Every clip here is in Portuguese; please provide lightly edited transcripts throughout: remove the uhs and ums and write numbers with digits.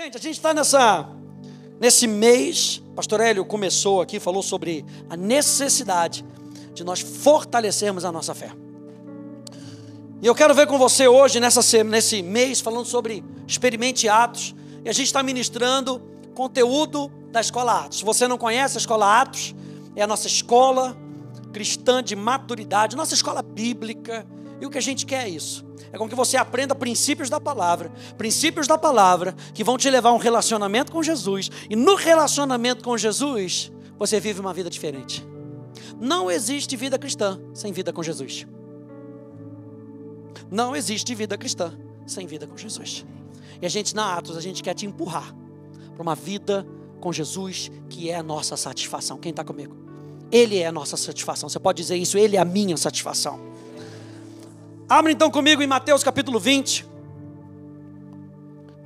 Gente, a gente está nesse mês, Pastor Hélio começou aqui, falou sobre a necessidade de nós fortalecermos a nossa fé. E eu quero ver com você hoje, nesse mês, falando sobre Experimente Atos. E a gente está ministrando conteúdo da Escola Atos. Se você não conhece a Escola Atos, é a nossa escola cristã de maturidade, nossa escola bíblica. E o que a gente quer é isso. É com que você aprenda princípios da palavra que vão te levar a um relacionamento com Jesus. E no relacionamento com Jesus, você vive uma vida diferente. Não existe vida cristã sem vida com Jesus. Não existe vida cristã sem vida com Jesus. E a gente na Atos, a gente quer te empurrar para uma vida com Jesus que é a nossa satisfação. Quem está comigo? Ele é a nossa satisfação. Você pode dizer isso, Ele é a minha satisfação. Abra então comigo em Mateus capítulo 20.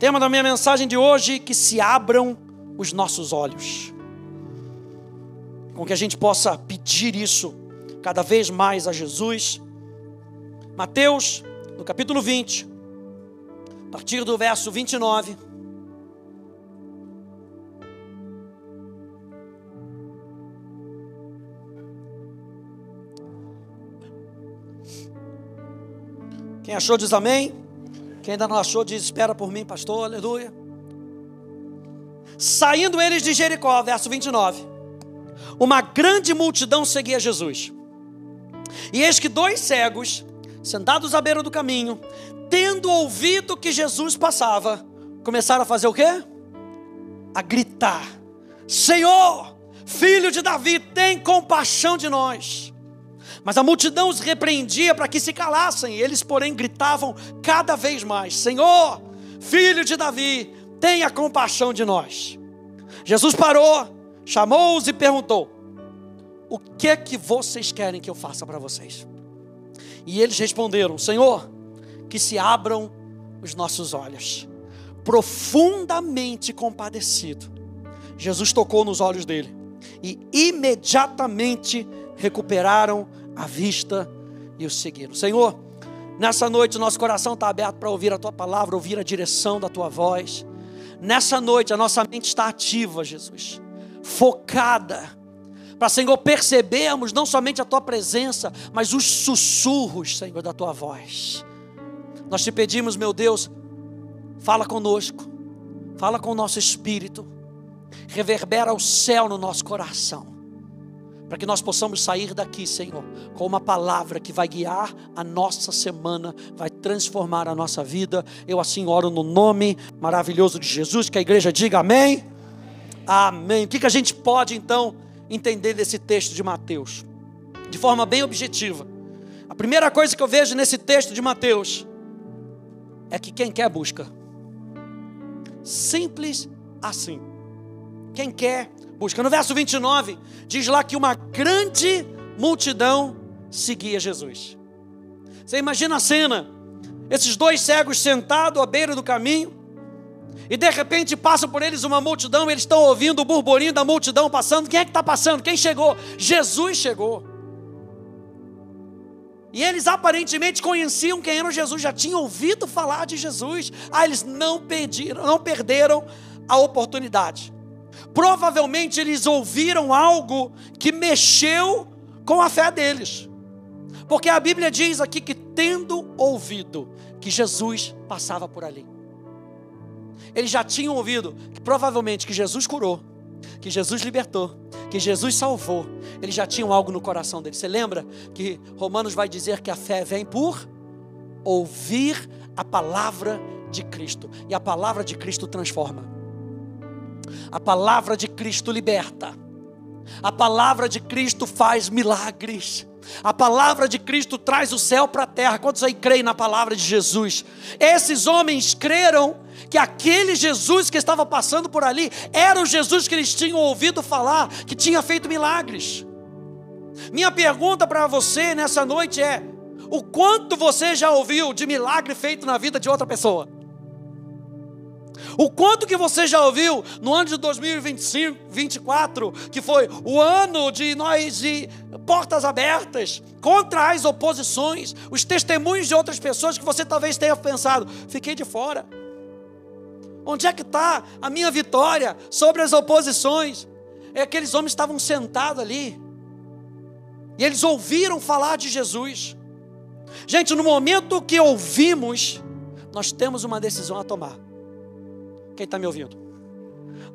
Tema da minha mensagem de hoje: que se abram os nossos olhos. Com que a gente possa pedir isso cada vez mais a Jesus. Mateus, no capítulo 20, a partir do verso 29. Quem achou diz amém. Quem ainda não achou diz espera por mim, pastor, aleluia. Saindo eles de Jericó, verso 29, uma grande multidão seguia Jesus. E eis que dois cegos, sentados à beira do caminho, tendo ouvido que Jesus passava, começaram a fazer o quê? A gritar: Senhor, Filho de Davi, tem compaixão de nós. Mas a multidão os repreendia para que se calassem. Eles, porém, gritavam cada vez mais: Senhor, Filho de Davi, tenha compaixão de nós. Jesus parou, chamou-os e perguntou: o que é que vocês querem que eu faça para vocês? E eles responderam: Senhor, que se abram os nossos olhos. Profundamente compadecido, Jesus tocou nos olhos dele e imediatamente recuperaram a vista e o seguiram. Senhor, nessa noite nosso coração está aberto para ouvir a Tua palavra, ouvir a direção da Tua voz. Nessa noite a nossa mente está ativa, Jesus, focada, para, Senhor, percebermos não somente a Tua presença, mas os sussurros, Senhor, da Tua voz. Nós te pedimos, meu Deus, fala conosco, fala com o nosso espírito, reverbera o céu no nosso coração, para que nós possamos sair daqui, Senhor, com uma palavra que vai guiar a nossa semana, vai transformar a nossa vida. Eu assim oro no nome maravilhoso de Jesus, que a igreja diga amém. Amém. O que a gente pode então entender desse texto de Mateus? De forma bem objetiva, a primeira coisa que eu vejo nesse texto de Mateus é que quem quer busca. Simples assim. Quem quer busca. No verso 29, diz lá que uma grande multidão seguia Jesus. Você imagina a cena, esses dois cegos sentados à beira do caminho, e de repente passa por eles uma multidão, eles estão ouvindo o burburinho da multidão passando. Quem é que está passando? Quem chegou? Jesus chegou. E eles aparentemente conheciam quem era Jesus, já tinham ouvido falar de Jesus. Eles não perderam a oportunidade. Provavelmente eles ouviram algo que mexeu com a fé deles, porque a Bíblia diz aqui que, tendo ouvido que Jesus passava por ali, eles já tinham ouvido que provavelmente que Jesus curou, que Jesus libertou, que Jesus salvou. Eles já tinham algo no coração deles. Você lembra que Romanos vai dizer que a fé vem por ouvir a palavra de Cristo, e a palavra de Cristo transforma. A palavra de Cristo liberta. A palavra de Cristo faz milagres. A palavra de Cristo traz o céu para a terra. Quantos aí creem na palavra de Jesus? Esses homens creram que aquele Jesus que estava passando por ali era o Jesus que eles tinham ouvido falar, que tinha feito milagres. Minha pergunta para você nessa noite é: o quanto você já ouviu de milagre feito na vida de outra pessoa? O quanto que você já ouviu no ano de 2025, 2024, que foi o ano de nós de portas abertas, contra as oposições, os testemunhos de outras pessoas que você talvez tenha pensado: fiquei de fora. Onde é que está a minha vitória sobre as oposições? Aqueles homens estavam sentados ali, e eles ouviram falar de Jesus. Gente, no momento que ouvimos, nós temos uma decisão a tomar. Quem está me ouvindo?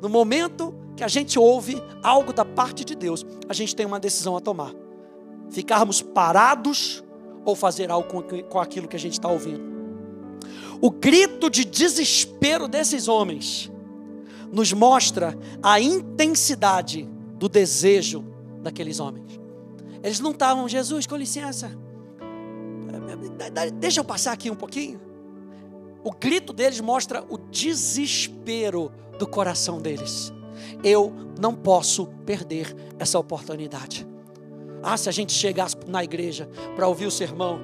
No momento que a gente ouve algo da parte de Deus, a gente tem uma decisão a tomar. Ficarmos parados ou fazer algo com aquilo que a gente está ouvindo. O grito de desespero desses homens nos mostra a intensidade do desejo daqueles homens. Eles não estavam, Jesus, com licença, deixa eu passar aqui um pouquinho. O grito deles mostra o desespero do coração deles. Eu não posso perder essa oportunidade. Se a gente chegasse na igreja para ouvir o sermão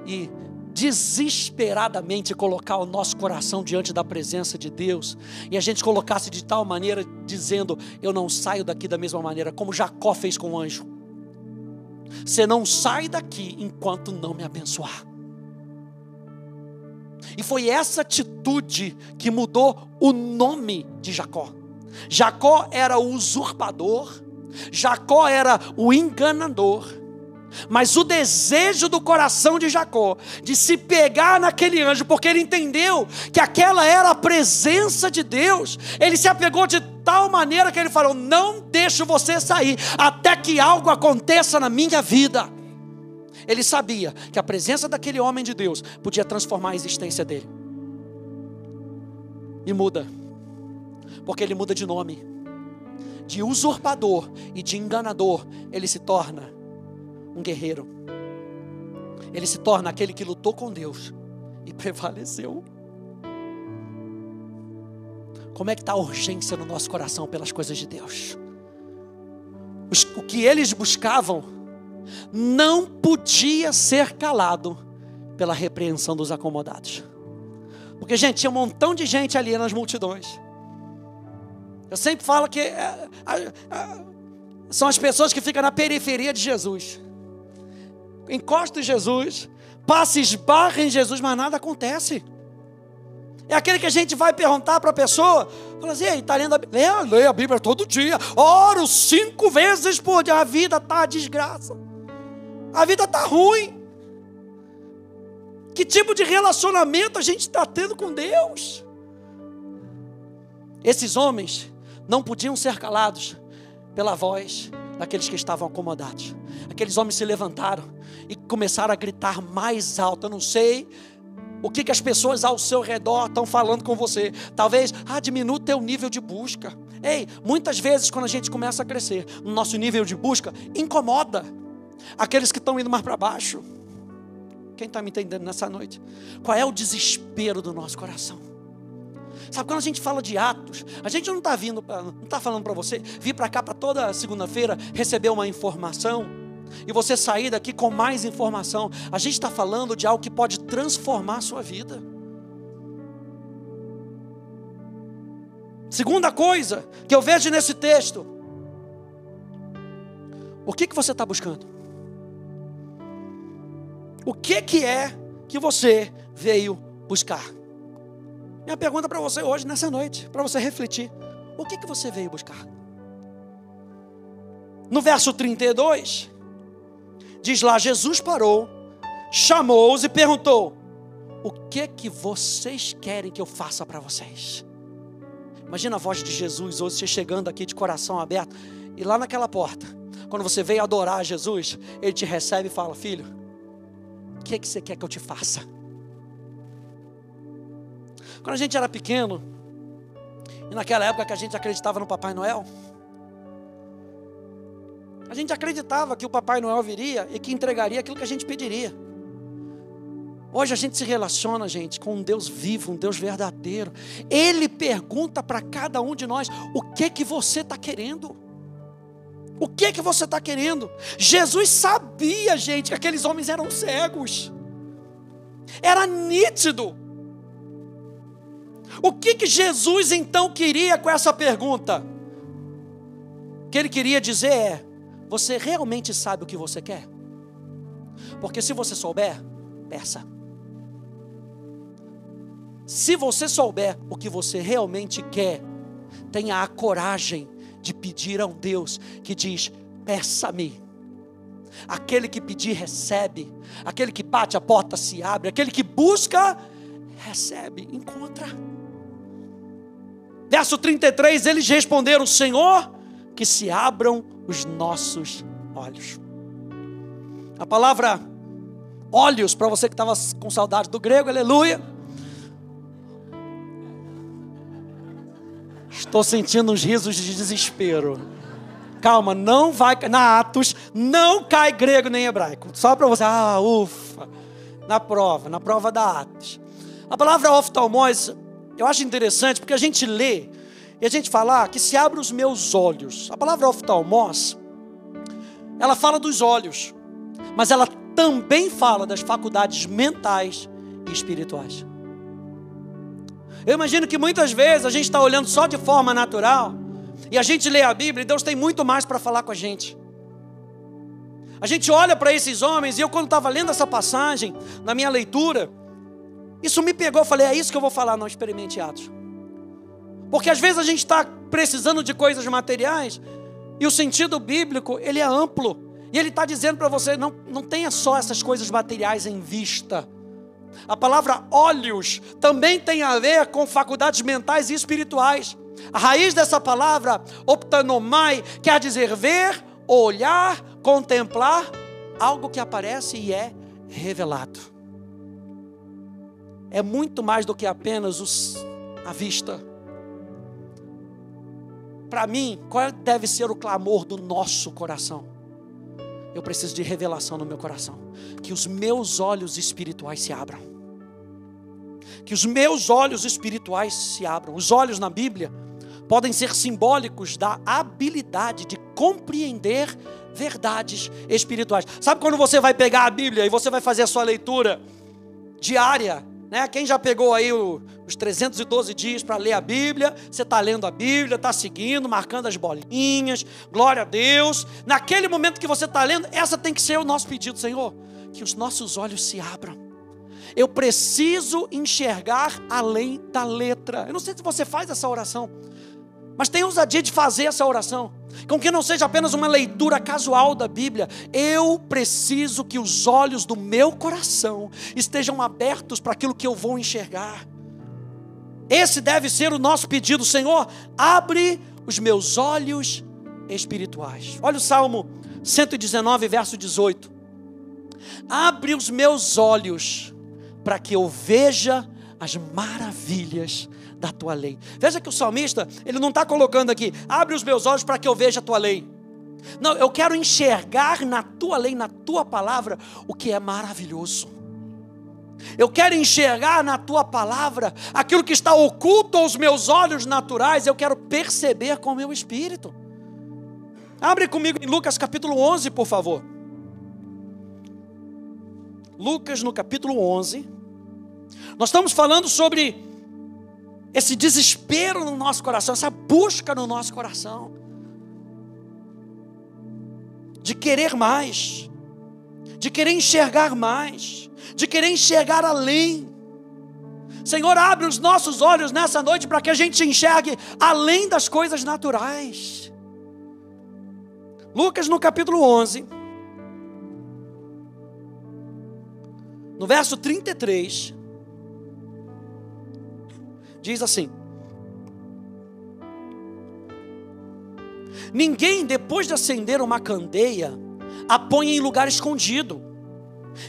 e desesperadamente colocar o nosso coração diante da presença de Deus, e a gente colocasse de tal maneira, dizendo: eu não saio daqui da mesma maneira, como Jacó fez com o anjo. Você não sai daqui enquanto não me abençoar. E foi essa atitude que mudou o nome de Jacó. Jacó era o usurpador, Jacó era o enganador. Mas o desejo do coração de Jacó, de se pegar naquele anjo, porque ele entendeu que aquela era a presença de Deus, ele se apegou de tal maneira que ele falou: não deixo você sair, até que algo aconteça na minha vida. Ele sabia que a presença daquele homem de Deus podia transformar a existência dele. E muda, porque ele muda de nome. De usurpador e de enganador, ele se torna um guerreiro. Ele se torna aquele que lutou com Deus e prevaleceu. Como é que está a urgência no nosso coração pelas coisas de Deus? O que eles buscavam não podia ser calado pela repreensão dos acomodados. Porque, gente, tinha um montão de gente ali nas multidões. Eu sempre falo que são as pessoas que ficam na periferia de Jesus. Encosta em Jesus, passa e esbarra em Jesus, mas nada acontece. É aquele que a gente vai perguntar para a pessoa, fala assim: está lendo a Bíblia? Leia a Bíblia todo dia, oro 5 vezes por dia. A vida está desgraça, a vida está ruim. Que tipo de relacionamento a gente está tendo com Deus? Esses homens não podiam ser calados pela voz daqueles que estavam acomodados. Aqueles homens se levantaram e começaram a gritar mais alto. Eu não sei o que as pessoas ao seu redor estão falando com você. Talvez diminua o teu nível de busca. Muitas vezes quando a gente começa a crescer, o nosso nível de busca incomoda aqueles que estão indo mais para baixo. Quem está me entendendo nessa noite? Qual é o desespero do nosso coração? Sabe, quando a gente fala de Atos, a gente não está falando para você vir para cá para toda segunda-feira receber uma informação e você sair daqui com mais informação. A gente está falando de algo que pode transformar a sua vida. Segunda coisa que eu vejo nesse texto: o que você está buscando? O que é que você veio buscar? Minha pergunta para você hoje, nessa noite, para você refletir: o que você veio buscar? No verso 32, diz lá: Jesus parou, chamou-os e perguntou: o que vocês querem que eu faça para vocês? Imagina a voz de Jesus hoje, você chegando aqui de coração aberto, e lá naquela porta, quando você veio adorar Jesus, Ele te recebe e fala: filho, o que você quer que eu te faça? Quando a gente era pequeno, e naquela época que a gente acreditava no Papai Noel, a gente acreditava que o Papai Noel viria e que entregaria aquilo que a gente pediria. Hoje a gente se relaciona, gente, com um Deus vivo, um Deus verdadeiro. Ele pergunta para cada um de nós: o que você está querendo? O que você está querendo? Jesus sabia, gente, que aqueles homens eram cegos. Era nítido. O que Jesus então queria com essa pergunta? O que ele queria dizer é: você realmente sabe o que você quer? Porque se você souber, peça. Se você souber o que você realmente quer, tenha a coragem de pedir a um Deus que diz: peça-me. Aquele que pedir, recebe. Aquele que bate, a porta se abre. Aquele que busca, recebe, encontra. Verso 33, eles responderam: Senhor, que se abram os nossos olhos. A palavra olhos, para você que estava com saudade do grego, aleluia. Estou sentindo uns risos de desespero. Calma, não vai, na Atos, não cai grego nem hebraico. Só para você, ufa, na prova da Atos. A palavra oftalmos, eu acho interessante, porque a gente lê, e a gente fala que se abre os meus olhos. A palavra oftalmos, ela fala dos olhos, mas ela também fala das faculdades mentais e espirituais. Eu imagino que muitas vezes a gente está olhando só de forma natural, e a gente lê a Bíblia e Deus tem muito mais para falar com a gente. A gente olha para esses homens, e eu quando estava lendo essa passagem, na minha leitura, isso me pegou, eu falei, é isso que eu vou falar, não experimente Atos. Porque às vezes a gente está precisando de coisas materiais, e o sentido bíblico, ele é amplo, e ele está dizendo para você, não tenha só essas coisas materiais em vista. A palavra olhos também tem a ver com faculdades mentais e espirituais. A raiz dessa palavra, optanomai, quer dizer ver, olhar, contemplar algo que aparece e é revelado. É muito mais do que apenas a vista. Para mim, qual deve ser o clamor do nosso coração? Eu preciso de revelação no meu coração. Que os meus olhos espirituais se abram. Que os meus olhos espirituais se abram. Os olhos na Bíblia podem ser simbólicos da habilidade de compreender verdades espirituais. Sabe quando você vai pegar a Bíblia e você vai fazer a sua leitura diária, né? Quem já pegou aí os 312 dias para ler a Bíblia, você está lendo a Bíblia, está seguindo, marcando as bolinhas, glória a Deus. Naquele momento que você está lendo, essa tem que ser o nosso pedido: Senhor, que os nossos olhos se abram. Eu preciso enxergar além da letra. Eu não sei se você faz essa oração, mas tem ousadia de fazer essa oração, com que não seja apenas uma leitura casual da Bíblia. Eu preciso que os olhos do meu coração estejam abertos para aquilo que eu vou enxergar. Esse deve ser o nosso pedido: Senhor, abre os meus olhos espirituais. Olha o Salmo 119, verso 18. Abre os meus olhos para que eu veja as maravilhas da tua lei. Veja que o salmista, ele não está colocando aqui: abre os meus olhos para que eu veja a tua lei. Não, eu quero enxergar na tua lei, na tua palavra, o que é maravilhoso. Eu quero enxergar na tua palavra aquilo que está oculto aos meus olhos naturais. Eu quero perceber com o meu espírito. Abre comigo em Lucas capítulo 11, por favor. Lucas no capítulo 11. Nós estamos falando sobre esse desespero no nosso coração, essa busca no nosso coração, de querer mais, de querer enxergar mais, de querer enxergar além. Senhor, abre os nossos olhos nessa noite para que a gente enxergue além das coisas naturais. Lucas no capítulo 11, no verso 33, diz assim: ninguém, depois de acender uma candeia, a põe em lugar escondido,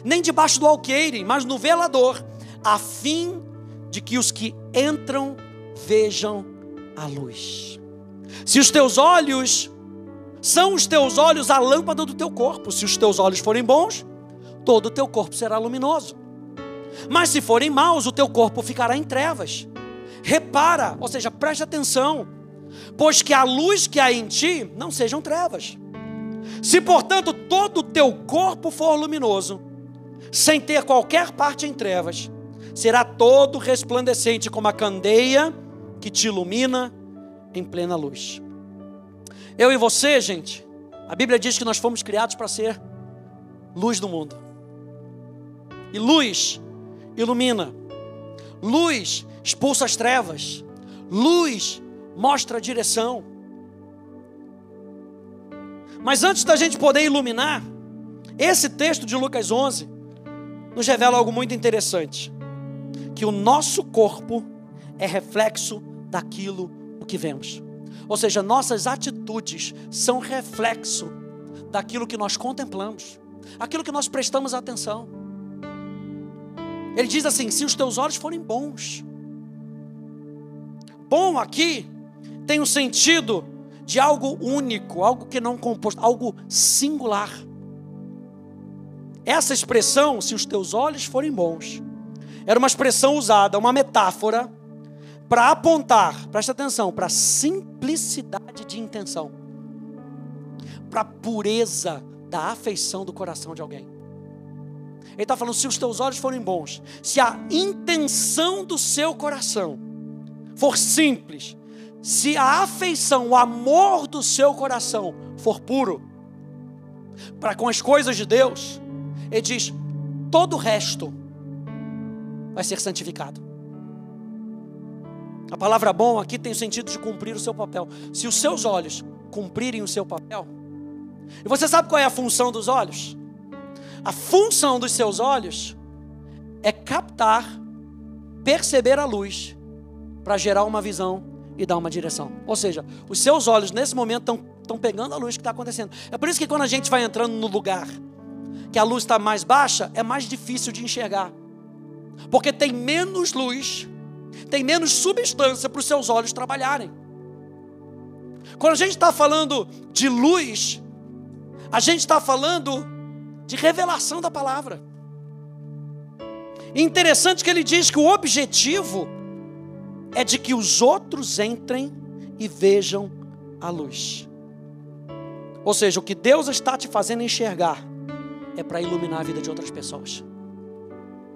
nem debaixo do alqueire, mas no velador, a fim de que os que entram vejam a luz. Se os teus olhos, são os teus olhos a lâmpada do teu corpo. Se os teus olhos forem bons, todo o teu corpo será luminoso. Mas se forem maus, o teu corpo ficará em trevas. Repara, ou seja, preste atenção, pois que a luz que há em ti não sejam trevas. Se, portanto, todo o teu corpo for luminoso, sem ter qualquer parte em trevas, será todo resplandecente como a candeia que te ilumina em plena luz. Eu e você, gente, a Bíblia diz que nós fomos criados para ser luz do mundo. E luz ilumina. Luz expulsa as trevas. Luz mostra a direção. Mas antes da gente poder iluminar, esse texto de Lucas 11 nos revela algo muito interessante. Que o nosso corpo é reflexo daquilo o que vemos. Ou seja, nossas atitudes são reflexo daquilo que nós contemplamos, aquilo que nós prestamos atenção. Ele diz assim: se os teus olhos forem bons. Bom aqui tem um sentido de algo único, algo que não composto, algo singular. Essa expressão, se os teus olhos forem bons, era uma expressão usada, uma metáfora, para apontar, presta atenção, para a simplicidade de intenção, para a pureza da afeição do coração de alguém. Ele está falando, se os teus olhos forem bons, se a intenção do seu coração for simples, se a afeição, o amor do seu coração for puro, para com as coisas de Deus, ele diz, todo o resto vai ser santificado. A palavra bom aqui tem o sentido de cumprir o seu papel. Se os seus olhos cumprirem o seu papel, e você sabe qual é a função dos olhos? A função dos seus olhos é captar, perceber a luz, para gerar uma visão e dar uma direção. Ou seja, os seus olhos nesse momento estão pegando a luz que está acontecendo. É por isso que quando a gente vai entrando no lugar que a luz está mais baixa, é mais difícil de enxergar. Porque tem menos luz, tem menos substância para os seus olhos trabalharem. Quando a gente está falando de luz, a gente está falando de revelação da palavra. E interessante que ele diz que o objetivo é de que os outros entrem e vejam a luz. Ou seja, o que Deus está te fazendo enxergar é para iluminar a vida de outras pessoas.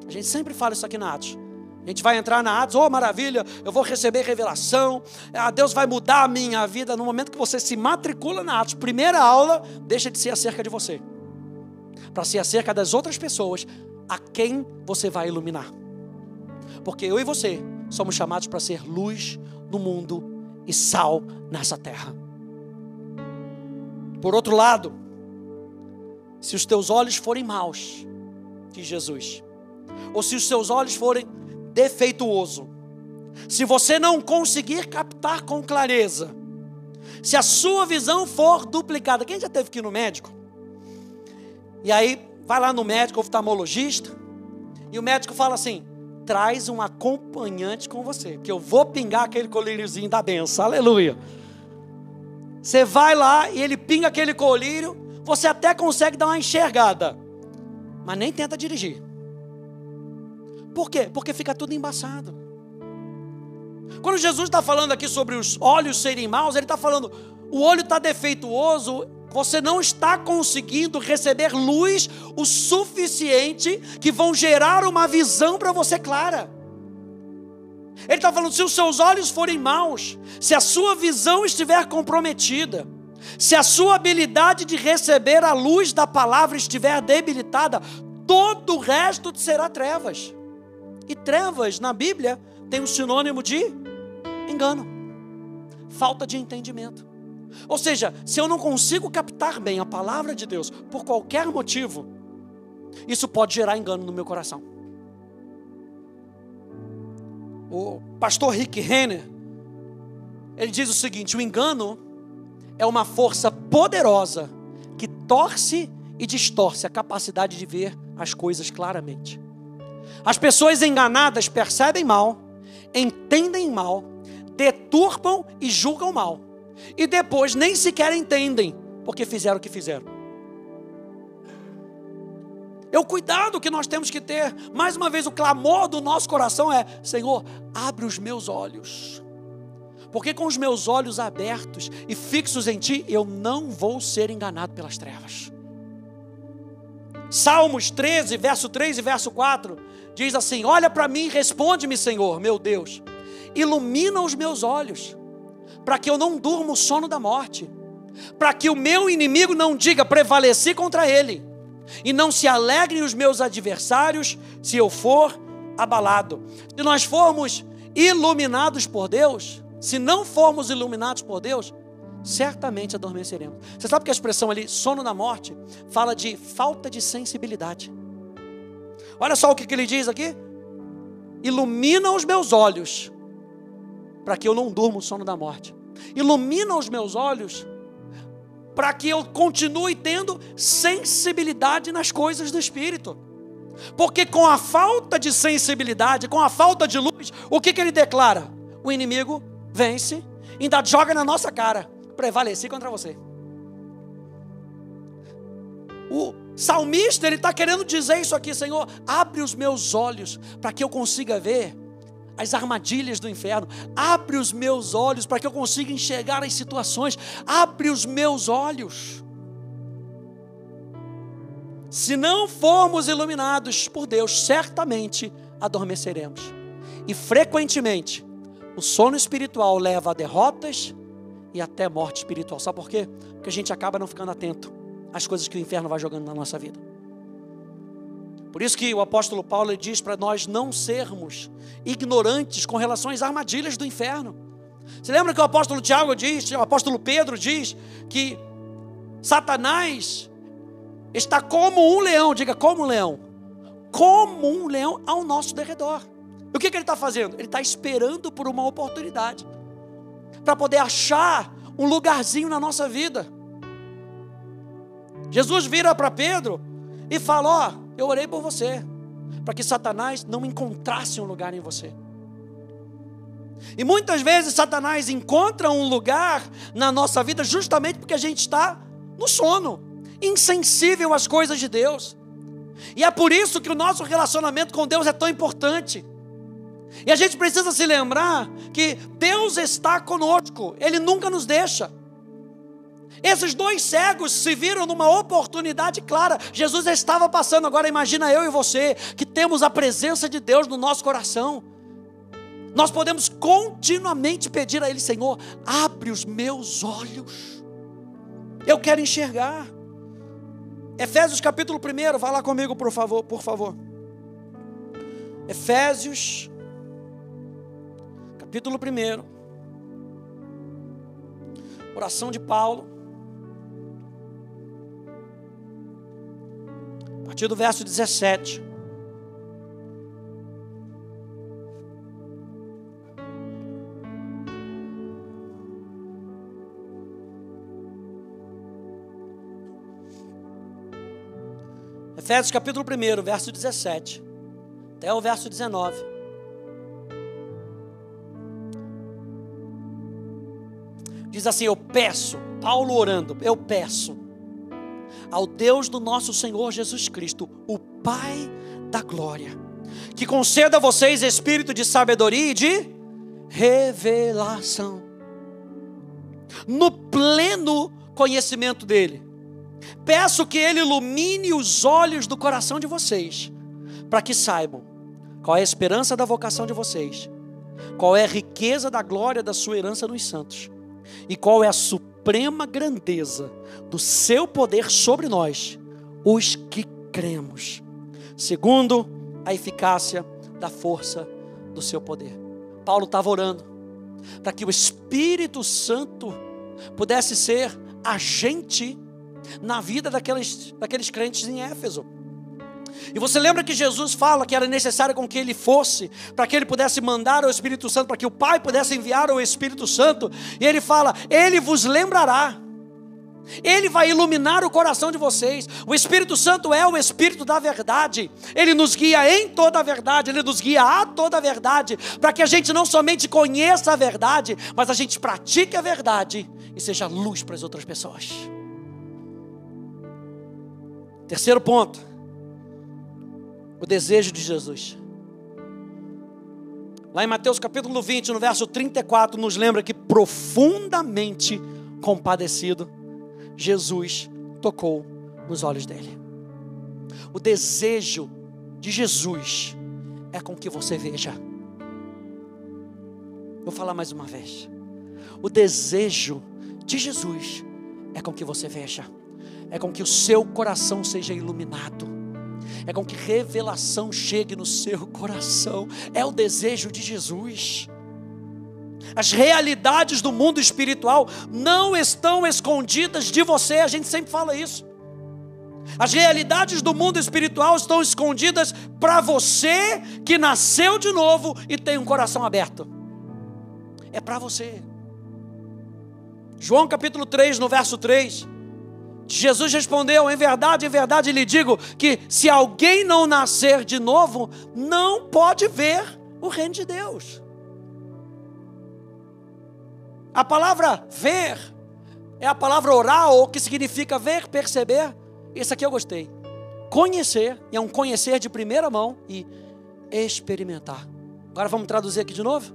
A gente sempre fala isso aqui na Atos. A gente vai entrar na Atos, oh maravilha, eu vou receber revelação, Deus vai mudar a minha vida. No momento que você se matricula na Atos, primeira aula, deixa de ser acerca de você, para ser acerca das outras pessoas a quem você vai iluminar. Porque eu e você somos chamados para ser luz no mundo e sal nessa terra. Por outro lado, se os teus olhos forem maus, diz Jesus, ou se os seus olhos forem defeituosos, se você não conseguir captar com clareza, se a sua visão for duplicada, quem já teve que ir no médico? E aí vai lá no médico oftalmologista e o médico fala assim, traz um acompanhante com você, que eu vou pingar aquele colíriozinho da benção, aleluia. Você vai lá e ele pinga aquele colírio, você até consegue dar uma enxergada, mas nem tenta dirigir. Por quê? Porque fica tudo embaçado. Quando Jesus está falando aqui sobre os olhos serem maus, ele está falando, o olho está defeituoso, você não está conseguindo receber luz o suficiente que vão gerar uma visão para você clara. Ele está falando, se os seus olhos forem maus, se a sua visão estiver comprometida, se a sua habilidade de receber a luz da palavra estiver debilitada, todo o resto será trevas. E trevas na Bíblia tem um sinônimo de engano, falta de entendimento. Ou seja, se eu não consigo captar bem a palavra de Deus por qualquer motivo, isso pode gerar engano no meu coração. O pastor Rick Renner, ele diz o seguinte, o engano é uma força poderosa que torce e distorce a capacidade de ver as coisas claramente. As pessoas enganadas percebem mal, entendem mal, deturpam e julgam mal. E depois nem sequer entendem porque fizeram o que fizeram. É o cuidado que nós temos que ter. Mais uma vez, o clamor do nosso coração é, Senhor, abre os meus olhos. Porque com os meus olhos abertos e fixos em Ti, eu não vou ser enganado pelas trevas. Salmos 13, verso 3 e verso 4, diz assim, olha para mim e responde-me, Senhor, meu Deus. Ilumina os meus olhos, para que eu não durma o sono da morte, para que o meu inimigo não diga, prevaleci contra ele, e não se alegrem os meus adversários, se eu for abalado. Se nós formos iluminados por Deus, se não formos iluminados por Deus, certamente adormeceremos. Você sabe que a expressão ali, sono na morte, fala de falta de sensibilidade. Olha só o que ele diz aqui: ilumina os meus olhos, para que eu não durma o sono da morte. Ilumina os meus olhos, para que eu continue tendo sensibilidade nas coisas do Espírito. Porque com a falta de sensibilidade, com a falta de luz, o que ele declara? O inimigo vence, ainda joga na nossa cara: prevaleci contra você. O salmista, ele está querendo dizer isso aqui: Senhor, abre os meus olhos, para que eu consiga ver as armadilhas do inferno. Abre os meus olhos, para que eu consiga enxergar as situações. Abre os meus olhos. Se não formos iluminados por Deus, certamente adormeceremos. E frequentemente, o sono espiritual leva a derrotas e até morte espiritual. Sabe por quê? Porque a gente acaba não ficando atento às coisas que o inferno vai jogando na nossa vida. Por isso que o apóstolo Paulo diz para nós não sermos ignorantes com relação às armadilhas do inferno. Você lembra que o apóstolo Tiago diz, o apóstolo Pedro diz, que Satanás está como um leão, diga como um leão ao nosso derredor. E o que ele está fazendo? Ele está esperando por uma oportunidade, para poder achar um lugarzinho na nossa vida. Jesus vira para Pedro e fala: ó, eu orei por você, para que Satanás não encontrasse um lugar em você. E muitas vezes Satanás encontra um lugar na nossa vida justamente porque a gente está no sono, insensível às coisas de Deus. E é por isso que o nosso relacionamento com Deus é tão importante. E a gente precisa se lembrar que Deus está conosco, Ele nunca nos deixa. Esses dois cegos se viram numa oportunidade clara. Jesus estava passando. Agora imagina eu e você, que temos a presença de Deus no nosso coração. Nós podemos continuamente pedir a Ele: Senhor, abre os meus olhos, eu quero enxergar. Efésios capítulo 1, vai lá comigo por favor. Efésios capítulo 1, oração de Paulo, a partir do verso 17. Efésios capítulo 1, verso 17, até o verso 19. Diz assim: eu peço, Paulo orando, eu peço ao Deus do nosso Senhor Jesus Cristo, o Pai da glória, que conceda a vocês espírito de sabedoria e de revelação, no pleno conhecimento dele. Peço que Ele ilumine os olhos do coração de vocês, para que saibam qual é a esperança da vocação de vocês, qual é a riqueza da glória da sua herança nos santos, e qual é a suprema grandeza do seu poder sobre nós, os que cremos, segundo a eficácia da força do seu poder. Paulo estava orando para que o Espírito Santo pudesse ser agente na vida daqueles crentes em Éfeso. E você lembra que Jesus fala que era necessário com que ele fosse, para que ele pudesse mandar o Espírito Santo, para que o Pai pudesse enviar o Espírito Santo. E ele fala: ele vos lembrará, ele vai iluminar o coração de vocês. O Espírito Santo é o Espírito da verdade. Ele nos guia em toda a verdade, ele nos guia a toda a verdade, para que a gente não somente conheça a verdade, mas a gente pratique a verdade e seja luz para as outras pessoas. Terceiro ponto: o desejo de Jesus. Lá em Mateus capítulo 20, no verso 34, nos lembra que, profundamente compadecido, Jesus tocou nos olhos dele. O desejo de Jesus é com que você veja. Vou falar mais uma vez. O desejo de Jesus é com que você veja, é com que o seu coração seja iluminado, é com que revelação chegue no seu coração. É o desejo de Jesus. As realidades do mundo espiritual não estão escondidas de você, a gente sempre fala isso. As realidades do mundo espiritual estão escondidas para você que nasceu de novo e tem um coração aberto. É para você. João capítulo 3, no verso 3, Jesus respondeu: em verdade lhe digo que se alguém não nascer de novo, não pode ver o reino de Deus. A palavra ver é a palavra oral, que significa ver, perceber. Esse aqui eu gostei. Conhecer, e é um conhecer de primeira mão, e experimentar. Agora vamos traduzir aqui de novo.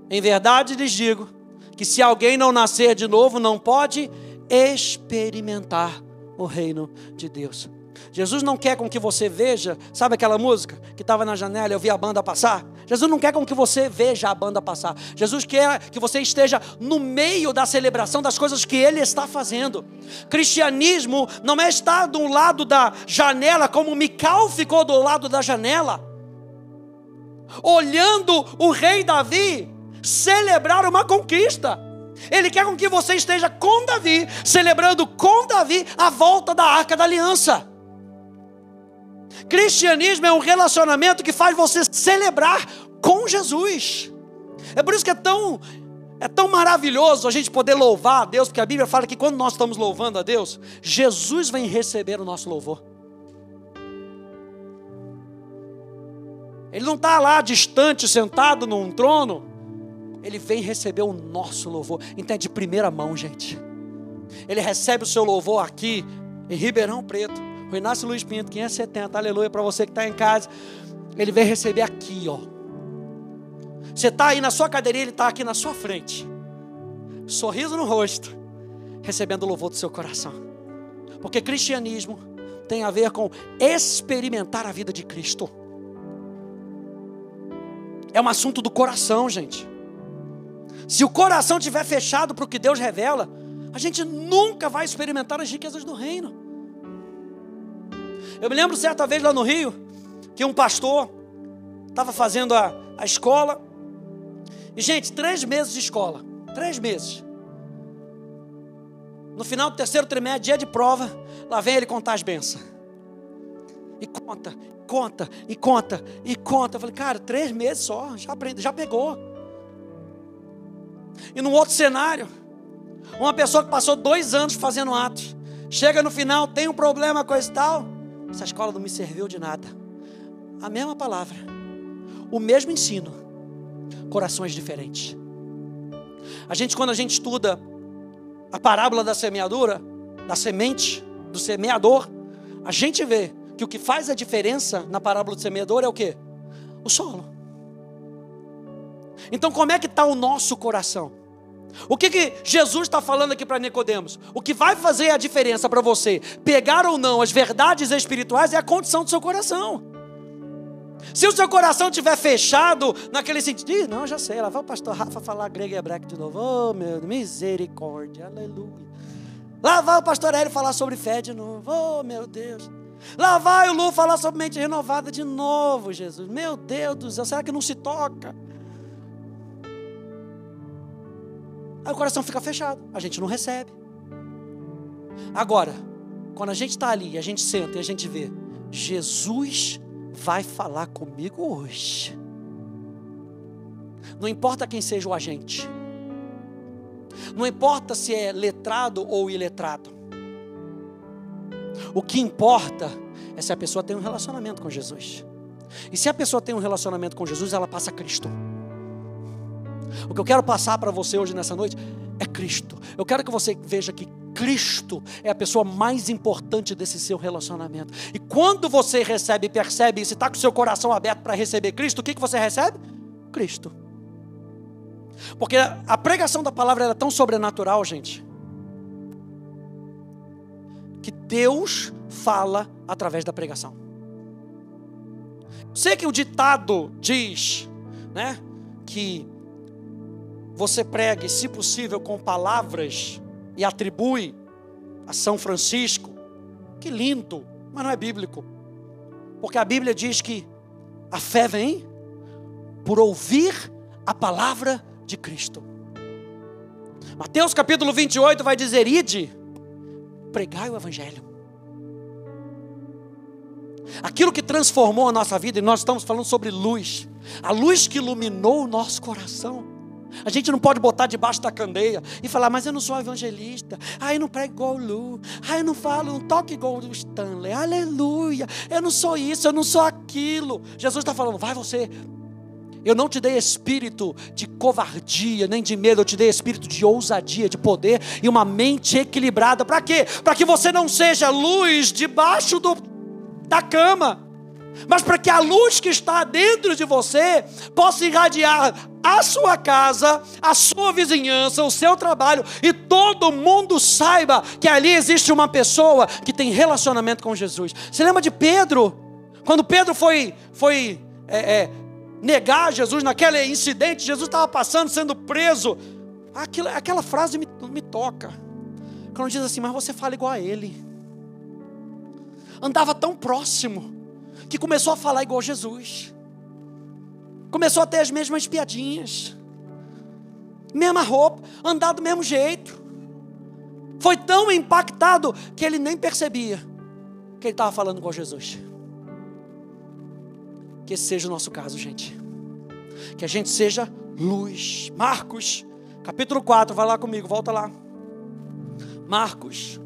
Em verdade lhes digo que se alguém não nascer de novo, não pode experimentar o reino de Deus. Jesus não quer com que você veja, sabe aquela música que estava na janela e eu vi a banda passar? Jesus não quer com que você veja a banda passar. Jesus quer que você esteja no meio da celebração das coisas que Ele está fazendo. Cristianismo não é estar do lado da janela, como Mical ficou do lado da janela, olhando o rei Davi celebrar uma conquista. Ele quer com que você esteja com Davi, celebrando com Davi a volta da Arca da Aliança. Cristianismo é um relacionamento que faz você celebrar com Jesus. É por isso que é tão maravilhoso a gente poder louvar a Deus, porque a Bíblia fala que quando nós estamos louvando a Deus, Jesus vem receber o nosso louvor. Ele não está lá distante, sentado num trono. Ele vem receber o nosso louvor. Então é de primeira mão, gente. Ele recebe o seu louvor aqui em Ribeirão Preto. O Inácio Luiz Pinto, 570, aleluia, para você que está em casa. Ele vem receber aqui, ó. Você está aí na sua cadeirinha, ele está aqui na sua frente. Sorriso no rosto, recebendo o louvor do seu coração. Porque cristianismo tem a ver com experimentar a vida de Cristo. É um assunto do coração, gente. Se o coração estiver fechado para o que Deus revela, a gente nunca vai experimentar as riquezas do reino. Eu me lembro certa vez lá no Rio, que um pastor estava fazendo a escola. E gente, 3 meses de escola, 3 meses. No final do 3º trimestre, dia de prova, lá vem ele contar as bênçãos. E conta. Eu falei, cara, 3 meses só, já aprende, já pegou. E num outro cenário, uma pessoa que passou 2 anos fazendo atos, chega no final, tem um problema, coisa e tal. Essa escola não me serviu de nada. A mesma palavra, o mesmo ensino, corações diferentes. Quando a gente estuda a parábola da semeadura, da semente, do semeador, a gente vê que o que faz a diferença na parábola do semeador é o quê? O solo. Então como é que está o nosso coração? O que Jesus está falando aqui para Nicodemos? O que vai fazer a diferença para você pegar ou não as verdades espirituais é a condição do seu coração. Se o seu coração estiver fechado naquele sentido, não, já sei, lá vai o pastor Rafa falar grego e hebraico de novo. Oh meu, misericórdia, aleluia. Lá vai o pastor Hélio falar sobre fé de novo. Oh meu Deus. Lá vai o Lu falar sobre mente renovada de novo, Jesus. Meu Deus do céu, será que não se toca? Aí o coração fica fechado, a gente não recebe. Agora, quando a gente está ali, a gente senta e a gente vê, Jesus vai falar comigo hoje. Não importa quem seja o agente. Não importa se é letrado ou iletrado. O que importa é se a pessoa tem um relacionamento com Jesus. E se a pessoa tem um relacionamento com Jesus, ela passa a Cristo. O que eu quero passar para você hoje nessa noite é Cristo. Eu quero que você veja que Cristo é a pessoa mais importante desse seu relacionamento. E quando você recebe e percebe, e se está com o seu coração aberto para receber Cristo, o que você recebe? Cristo. Porque a pregação da palavra é tão sobrenatural, gente, que Deus fala através da pregação. Sei que o ditado diz, né, que você pregue, se possível, com palavras e atribui a São Francisco. Que lindo, mas não é bíblico. Porque a Bíblia diz que a fé vem por ouvir a palavra de Cristo. Mateus capítulo 28 vai dizer: ide, pregai o evangelho. Aquilo que transformou a nossa vida, e nós estamos falando sobre luz, a luz que iluminou o nosso coração. A gente não pode botar debaixo da candeia e falar: mas eu não sou evangelista, eu não prego igual o Lu, eu não falo, não toco igual o Stanley, aleluia, eu não sou isso, eu não sou aquilo. Jesus está falando: vai você. Eu não te dei espírito de covardia, nem de medo, eu te dei espírito de ousadia, de poder e uma mente equilibrada. Para quê? Para que você não seja luz debaixo da cama, mas para que a luz que está dentro de você possa irradiar a sua casa, a sua vizinhança, o seu trabalho, e todo mundo saiba que ali existe uma pessoa que tem relacionamento com Jesus. Você lembra de Pedro? Quando Pedro foi negar Jesus naquele incidente, Jesus estava passando, sendo preso. Aquela frase me toca, quando diz assim: mas você fala igual a ele. Andava tão próximo que começou a falar igual a Jesus, começou a ter as mesmas piadinhas, mesma roupa, andar do mesmo jeito. Foi tão impactado que ele nem percebia que ele estava falando igual a Jesus. Que esse seja o nosso caso, gente. Que a gente seja luz. Marcos, capítulo 4, vai lá comigo, volta lá. Marcos,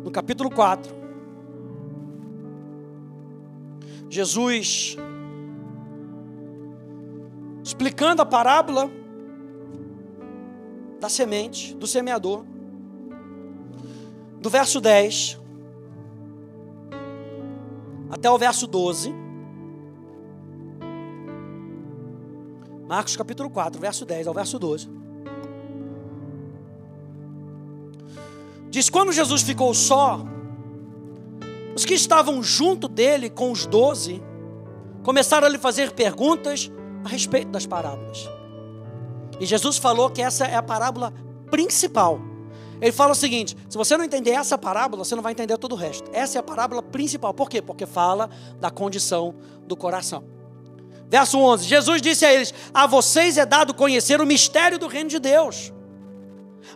no capítulo 4. Jesus, explicando a parábola da semente, do semeador, do verso 10 até o verso 12. Marcos capítulo 4, verso 10 ao verso 12. Diz: quando Jesus ficou só, os que estavam junto dele com os 12 começaram a lhe fazer perguntas a respeito das parábolas. E Jesus falou que essa é a parábola principal. Ele fala o seguinte: se você não entender essa parábola, você não vai entender todo o resto. Essa é a parábola principal. Por quê? Porque fala da condição do coração. Verso 11, Jesus disse a eles: a vocês é dado conhecer o mistério do reino de Deus,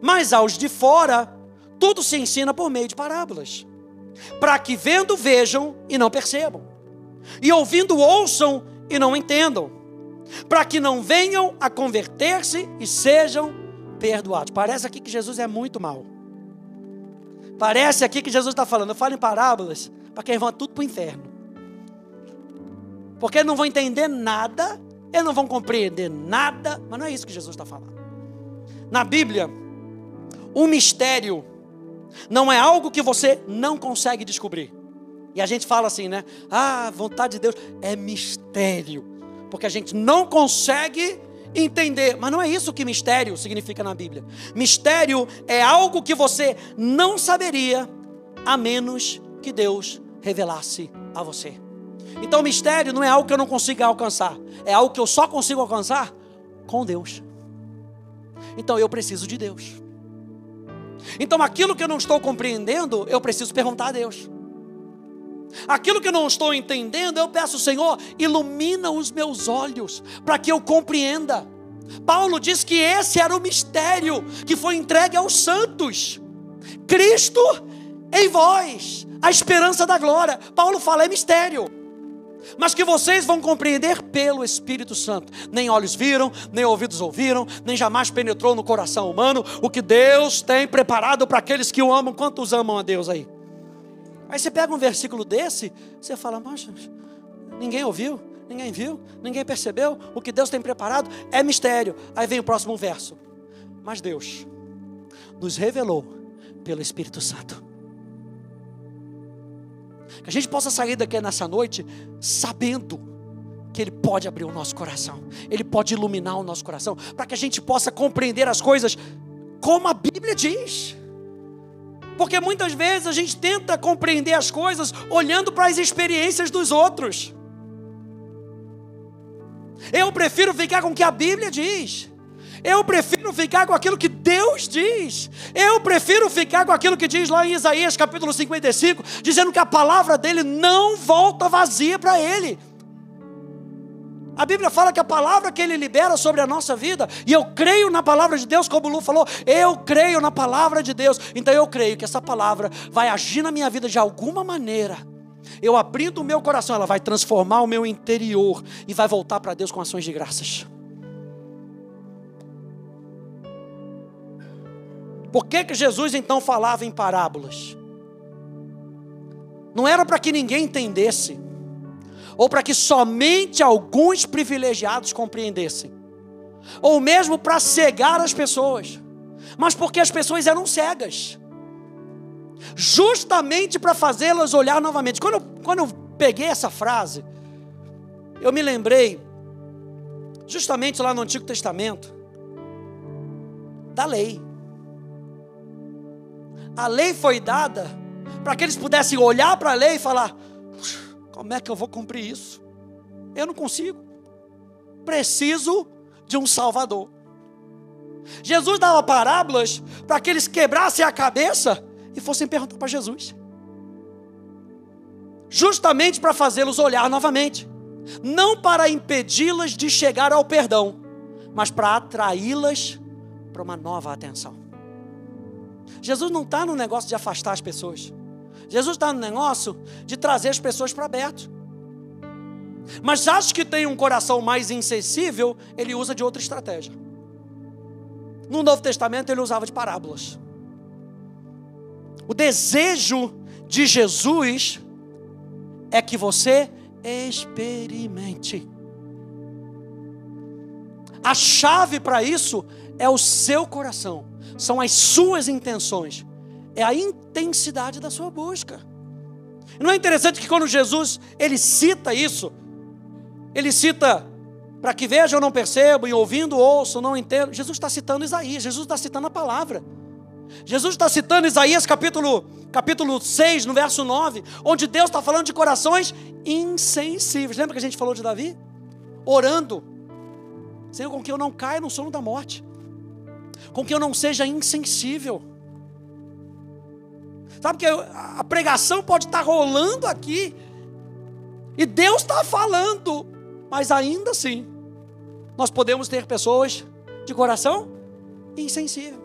mas aos de fora, tudo se ensina por meio de parábolas, para que vendo vejam e não percebam, e ouvindo ouçam e não entendam, para que não venham a converter-se e sejam perdoados. Parece aqui que Jesus é muito mau. Parece aqui que Jesus está falando: eu falo em parábolas para quem vão tudo para o inferno, porque eles não vão entender nada, eles não vão compreender nada. Mas não é isso que Jesus está falando. Na Bíblia, o mistério não é algo que você não consegue descobrir. E a gente fala assim, né? A vontade de Deus é mistério, porque a gente não consegue entender. Mas não é isso que mistério significa na Bíblia. Mistério é algo que você não saberia, a menos que Deus revelasse a você. Então mistério não é algo que eu não consiga alcançar, é algo que eu só consigo alcançar com Deus. Então eu preciso de Deus. Então aquilo que eu não estou compreendendo, eu preciso perguntar a Deus. Aquilo que eu não estou entendendo, eu peço: Senhor, ilumina os meus olhos, para que eu compreenda. Paulo diz que esse era o mistério que foi entregue aos santos. Cristo em vós, a esperança da glória. Paulo fala: é mistério, mas que vocês vão compreender pelo Espírito Santo. Nem olhos viram, nem ouvidos ouviram, nem jamais penetrou no coração humano o que Deus tem preparado para aqueles que o amam. Quantos amam a Deus aí? Aí você pega um versículo desse, você fala: mas ninguém ouviu, ninguém viu, ninguém percebeu o que Deus tem preparado, é mistério. Aí vem o próximo verso: mas Deus nos revelou pelo Espírito Santo. Que a gente possa sair daqui nessa noite sabendo que Ele pode abrir o nosso coração, Ele pode iluminar o nosso coração, para que a gente possa compreender as coisas como a Bíblia diz. Porque muitas vezes a gente tenta compreender as coisas olhando para as experiências dos outros. Eu prefiro ficar com o que a Bíblia diz. Eu prefiro ficar com aquilo que Deus diz. Eu prefiro ficar com aquilo que diz lá em Isaías capítulo 55, dizendo que a palavra dele não volta vazia para ele. A Bíblia fala que a palavra que ele libera sobre a nossa vida, e eu creio na palavra de Deus, como o Lu falou, eu creio na palavra de Deus. Então eu creio que essa palavra vai agir na minha vida de alguma maneira. Eu abrindo o meu coração, ela vai transformar o meu interior e vai voltar para Deus com ações de graças. Por que Jesus então falava em parábolas? Não era para que ninguém entendesse, ou para que somente alguns privilegiados compreendessem, ou mesmo para cegar as pessoas, mas porque as pessoas eram cegas, justamente para fazê-las olhar novamente. Quando eu peguei essa frase, eu me lembrei, justamente lá no Antigo Testamento, da lei. A lei foi dada para que eles pudessem olhar para a lei e falar: como é que eu vou cumprir isso? Eu não consigo. Preciso de um Salvador. Jesus dava parábolas para que eles quebrassem a cabeça e fossem perguntar para Jesus. Justamente para fazê-los olhar novamente. Não para impedi-las de chegar ao perdão, mas para atraí-las para uma nova atenção. Jesus não está no negócio de afastar as pessoas. Jesus está no negócio de trazer as pessoas para perto. Mas acho que tem um coração mais insensível, ele usa de outra estratégia. No Novo Testamento ele usava de parábolas. O desejo de Jesus é que você experimente. A chave para isso é o seu coração, são as suas intenções, é a intensidade da sua busca. Não é interessante que quando Jesus ele cita isso, ele cita para que vejam, não percebam, e ouvindo, ouçam, não entendam. Jesus está citando Isaías, Jesus está citando a palavra. Jesus está citando Isaías capítulo 6, no verso 9, onde Deus está falando de corações insensíveis. Lembra que a gente falou de Davi? Orando: Senhor, com que eu não caia no sono da morte, com que eu não seja insensível. Sabe que a pregação pode estar rolando aqui, e Deus está falando, mas ainda assim, nós podemos ter pessoas de coração insensível.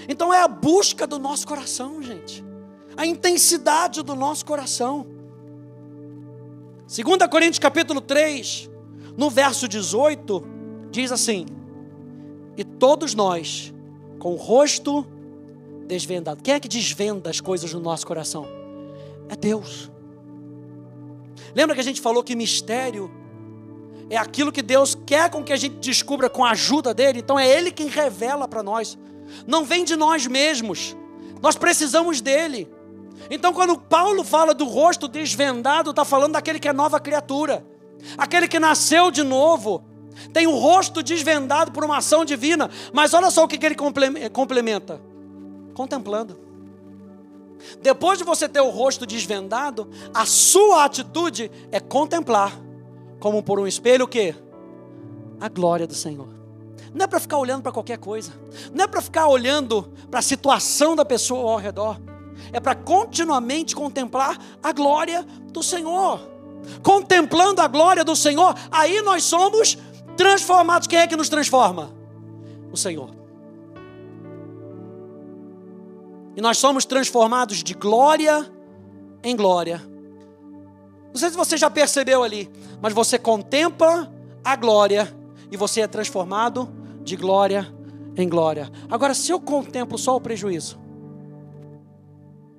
Então é a busca do nosso coração, gente. A intensidade do nosso coração. 2 Coríntios capítulo 3, no verso 18, diz assim: e todos nós, com o rosto desvendado. Quem é que desvenda as coisas no nosso coração? É Deus. Lembra que a gente falou que mistério é aquilo que Deus quer com que a gente descubra com a ajuda dele? Então é Ele quem revela para nós. Não vem de nós mesmos, nós precisamos dele. Então quando Paulo fala do rosto desvendado, está falando daquele que é nova criatura, aquele que nasceu de novo, tem o rosto desvendado por uma ação divina. Mas olha só o que ele complementa: contemplando. Depois de você ter o rosto desvendado, a sua atitude é contemplar, como por um espelho, o quê? A glória do Senhor. Não é para ficar olhando para qualquer coisa, não é para ficar olhando para a situação da pessoa ao redor, é para continuamente contemplar a glória do Senhor. Contemplando a glória do Senhor, aí nós somos transformados. Quem é que nos transforma? O Senhor. E nós somos transformados de glória em glória. Não sei se você já percebeu ali, mas você contempla a glória e você é transformado de glória em glória. Agora, se eu contemplo só o prejuízo,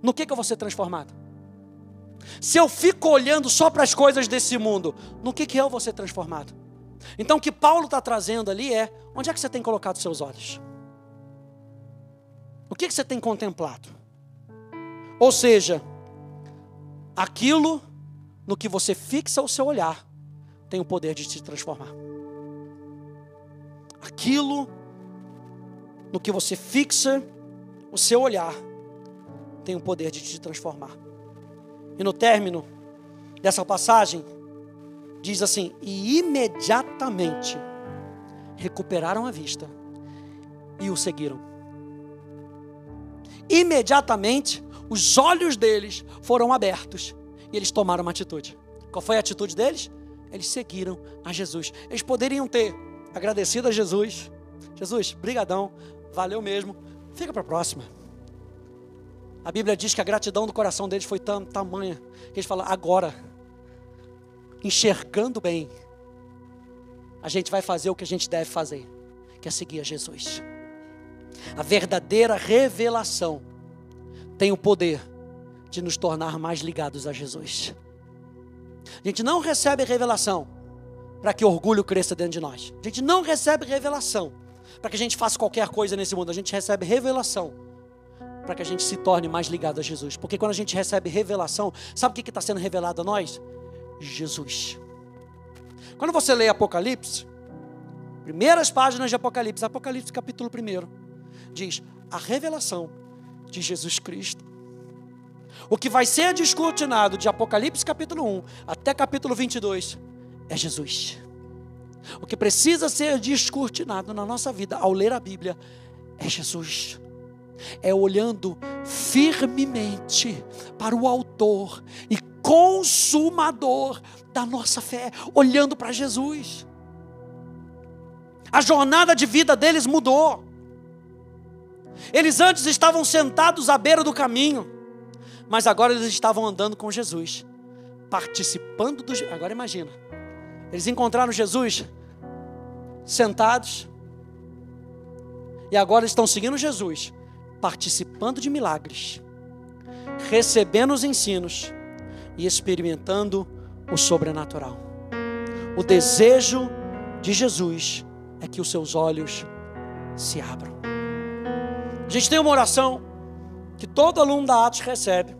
no que eu vou ser transformado? Se eu fico olhando só para as coisas desse mundo, no que eu vou ser transformado? Então o que Paulo está trazendo ali é: onde é que você tem colocado seus olhos? O que você tem contemplado? Ou seja, aquilo no que você fixa o seu olhar tem o poder de te transformar. Aquilo no que você fixa o seu olhar tem o poder de te transformar. E no término dessa passagem diz assim: e imediatamente recuperaram a vista e o seguiram. Imediatamente, os olhos deles foram abertos e eles tomaram uma atitude. Qual foi a atitude deles? Eles seguiram a Jesus. Eles poderiam ter agradecido a Jesus. Jesus, brigadão, valeu mesmo, fica para a próxima. A Bíblia diz que a gratidão do coração deles foi tamanha, que eles falam, agora, enxergando bem, a gente vai fazer o que a gente deve fazer, que é seguir a Jesus. A verdadeira revelação tem o poder de nos tornar mais ligados a Jesus. A gente não recebe revelação para que orgulho cresça dentro de nós. A gente não recebe revelação para que a gente faça qualquer coisa nesse mundo. A gente recebe revelação para que a gente se torne mais ligado a Jesus. Porque quando a gente recebe revelação, sabe o que está sendo revelado a nós? Jesus. Quando você lê Apocalipse, primeiras páginas de Apocalipse, Apocalipse capítulo 1, diz a revelação de Jesus Cristo. O que vai ser descortinado de Apocalipse capítulo 1 até capítulo 22 é Jesus. O que precisa ser descortinado na nossa vida ao ler a Bíblia é Jesus. É olhando firmemente para o autor e consumador da nossa fé, olhando para Jesus. A jornada de vida deles mudou. Eles antes estavam sentados à beira do caminho, mas agora eles estavam andando com Jesus, participando do... Agora imagina, eles encontraram Jesus sentados, e agora estão seguindo Jesus, participando de milagres, recebendo os ensinos e experimentando o sobrenatural. O desejo de Jesus é que os seus olhos se abram. A gente tem uma oração que todo aluno da Atos recebe.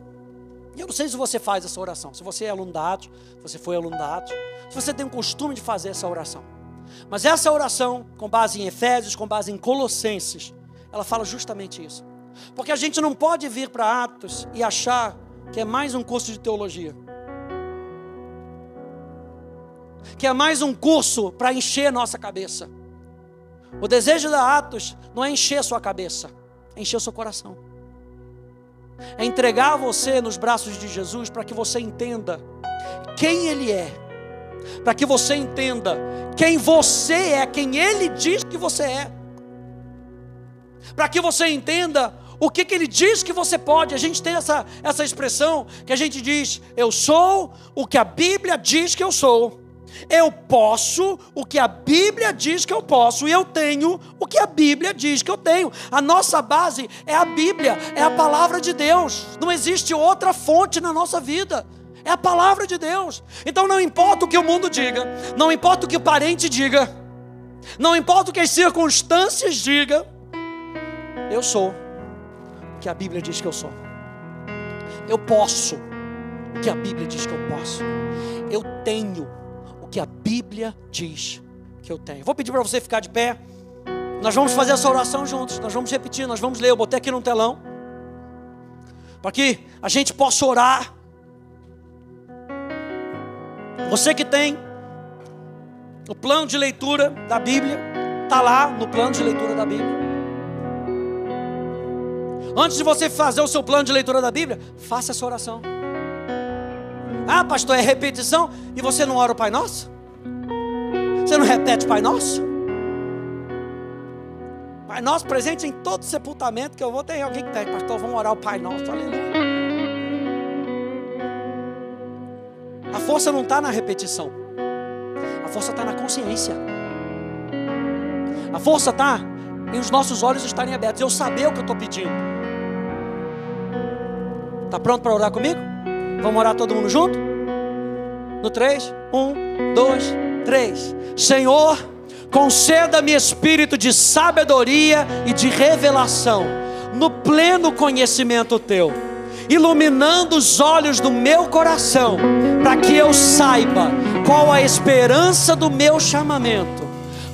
E eu não sei se você faz essa oração, se você é aluno da Atos, se você foi aluno da Atos, se você tem o costume de fazer essa oração. Mas essa oração, com base em Efésios, com base em Colossenses, ela fala justamente isso. Porque a gente não pode vir para Atos e achar que é mais um curso de teologia, que é mais um curso para encher nossa cabeça. O desejo da Atos não é encher a sua cabeça, é encher o seu coração. É entregar você nos braços de Jesus para que você entenda quem Ele é, para que você entenda quem você é, quem Ele diz que você é, para que você entenda o que Ele diz que você pode. A gente tem essa expressão que a gente diz, eu sou o que a Bíblia diz que eu sou. Eu posso o que a Bíblia diz que eu posso, e eu tenho o que a Bíblia diz que eu tenho. A nossa base é a Bíblia, é a palavra de Deus. Não existe outra fonte na nossa vida, é a palavra de Deus. Então não importa o que o mundo diga, não importa o que o parente diga, não importa o que as circunstâncias digam, eu sou o que a Bíblia diz que eu sou. Eu posso o que a Bíblia diz que eu posso. Eu tenho que a Bíblia diz que eu tenho. Vou pedir para você ficar de pé. Nós vamos fazer essa oração juntos. Nós vamos repetir, nós vamos ler. Eu botei aqui no telão para que a gente possa orar. Você que tem o plano de leitura da Bíblia, está lá no plano de leitura da Bíblia. Antes de você fazer o seu plano de leitura da Bíblia, faça essa oração. Ah, pastor, é repetição e você não ora o Pai Nosso? Você não repete o Pai Nosso? Pai Nosso presente em todo sepultamento que eu vou, tem alguém que pede, pastor, vamos orar o Pai Nosso, aleluia. A força não está na repetição, a força está na consciência. A força está em os nossos olhos estarem abertos, eu saber o que eu estou pedindo. Está pronto para orar comigo? Vamos orar todo mundo junto? No 3, 1, 2, 3. Senhor, conceda-me espírito de sabedoria e de revelação, no pleno conhecimento Teu, iluminando os olhos do meu coração, para que eu saiba qual a esperança do meu chamamento,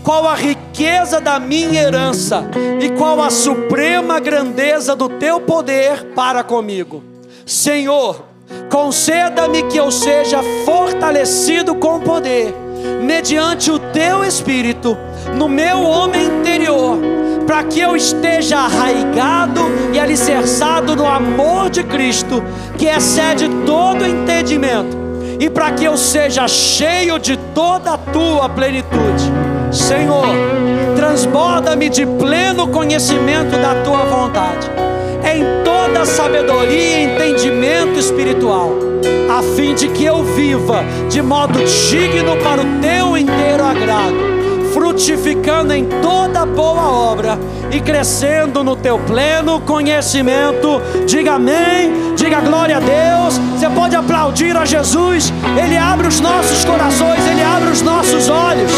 qual a riqueza da minha herança e qual a suprema grandeza do Teu poder para comigo. Senhor, conceda-me que eu seja fortalecido com poder mediante o teu Espírito, no meu homem interior, para que eu esteja arraigado e alicerçado no amor de Cristo, que excede todo entendimento, e para que eu seja cheio de toda a tua plenitude. Senhor, transborda-me de pleno conhecimento da tua vontade, em toda sabedoria e entendimento espiritual, a fim de que eu viva de modo digno para o teu inteiro agrado, frutificando em toda boa obra e crescendo no teu pleno conhecimento. Diga amém, diga glória a Deus. Você pode aplaudir a Jesus. Ele abre os nossos corações, Ele abre os nossos olhos.